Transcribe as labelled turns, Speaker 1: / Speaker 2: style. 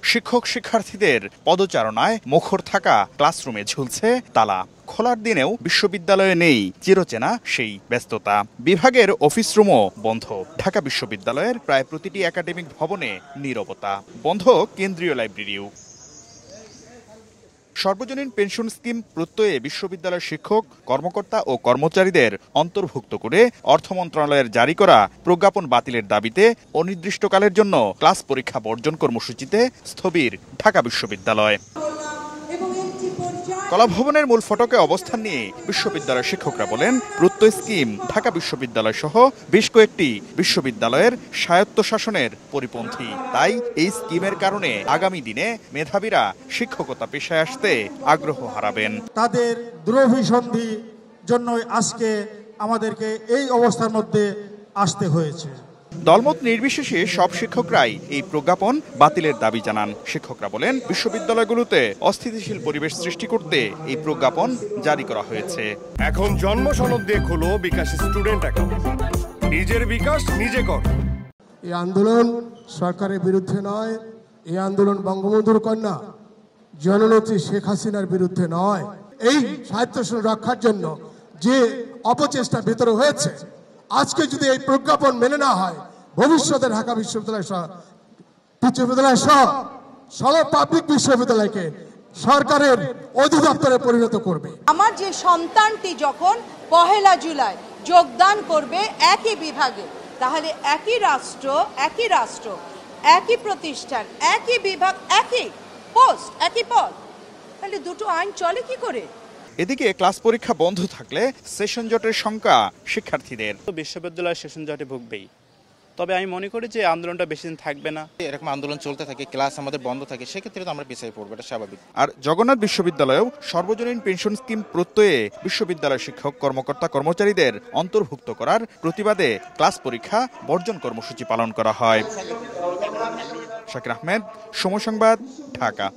Speaker 1: শিক্ষক শিক্ষার্থীদের পদচারণায় মুখর থাকা ক্লাসরুমে ঝুলছে তালা। খোলার দিনেও বিশ্ববিদ্যালয়ে নেই চিরচেনা সেই ব্যস্ততা। বিভাগের অফিস রুমও বন্ধ। ঢাকা বিশ্ববিদ্যালয়ের প্রায় প্রতিটি একাডেমিক ভবনে নীরবতা। বন্ধ কেন্দ্রীয় লাইব্রেরিও। সর্বজনীন পেনশন স্কিম প্রত্যয়ে বিশ্ববিদ্যালয়ের শিক্ষক, কর্মকর্তা ও কর্মচারীদের অন্তর্ভুক্ত করে অর্থ মন্ত্রণালয়ের জারি করা প্রজ্ঞাপন বাতিলের দাবিতে অনির্দিষ্টকালের জন্য ক্লাস পরীক্ষা বর্জন কর্মসূচিতে স্থবির ঢাকা বিশ্ববিদ্যালয়। কলাভবনের মূল ফটকে অবস্থান নিয়ে বিশ্ববিদ্যালয়ের শিক্ষকরা বলেন, প্রত্যয় স্কিম ঢাকা বিশ্ববিদ্যালয় সহ বেশ কয়েকটি বিশ্ববিদ্যালয়ের স্বায়ত্তশাসনের পরিপন্থী। তাই এই স্কিমের কারণে আগামী দিনে মেধাবীরা শিক্ষকতা পেশায় আসতে আগ্রহ হারাবেন।
Speaker 2: তাদের দুরভিসন্ধি জন্যই আজকে আমাদেরকে এই অবস্থার মধ্যে আসতে হয়েছে।
Speaker 1: দলমত নির্বিশেষে সব শিক্ষকরাই এই প্রজ্ঞাপন বাতিলের দাবি জানান। শিক্ষকরা বলেন, বিশ্ববিদ্যালয়গুলোতে অস্থিতিশীল পরিবেশ সৃষ্টি করতে এই প্রজ্ঞাপন জারি করা হয়েছে।
Speaker 3: এখন জন্ম সনদ দিয়ে খোলো বিকাশ স্টুডেন্ট অ্যাকাউন্ট। নিজের বিকাশ নিজে কর।
Speaker 2: এই আন্দোলন সরকারের বিরুদ্ধে নয়, এই আন্দোলন বঙ্গবন্ধুর কন্যা জননেত্রী শেখ হাসিনার বিরুদ্ধে নয়। এই স্বায়ত্তশাসন রক্ষার জন্য যে অপচেষ্টা ভেতরে হয়েছে, আজকে যদি এই প্রজ্ঞাপন মেনে না হয়, ভবিষ্যতে ঢাকা বিশ্ববিদ্যালয় সহ সব পাবলিক বিশ্ববিদ্যালয়কে সরকারের অধিদপ্তরে পরিণত করবে।
Speaker 4: আমার যে সন্তানটি যখন 1 জুলাই যোগদান করবে একই বিভাগে, তাহলে একই রাষ্ট্র, একই প্রতিষ্ঠান, একই বিভাগ, একই পোস্ট, একই পদ, তাহলে দুটো আইন চলে কি করে?
Speaker 1: এদিকে ক্লাস পরীক্ষা বন্ধ থাকলে সেশন জটের শঙ্কা শিক্ষার্থীদের।
Speaker 5: বিশ্ববিদ্যালয় সেশন জটে ভুগবেই, তবে আমি মনে করি যে আন্দোলনটা বেশি দিন থাকবে না।
Speaker 6: এরকম আন্দোলন চলতে থাকে, ক্লাস আমাদের বন্ধ থাকে, সেক্ষেত্রে তো আমরা পিছিয়ে পড়বো, এটা স্বাভাবিক।
Speaker 1: আর জগন্নাথ বিশ্ববিদ্যালয়েও সর্বজনীন পেনশন স্কিম প্রত্যয়ে বিশ্ববিদ্যালয় শিক্ষক, কর্মকর্তা, কর্মচারীদের অন্তর্ভুক্ত করার প্রতিবাদে ক্লাস পরীক্ষা বর্জন কর্মসূচি পালন করা হয়। শাকির আহমেদ, সময় সংবাদ, ঢাকা।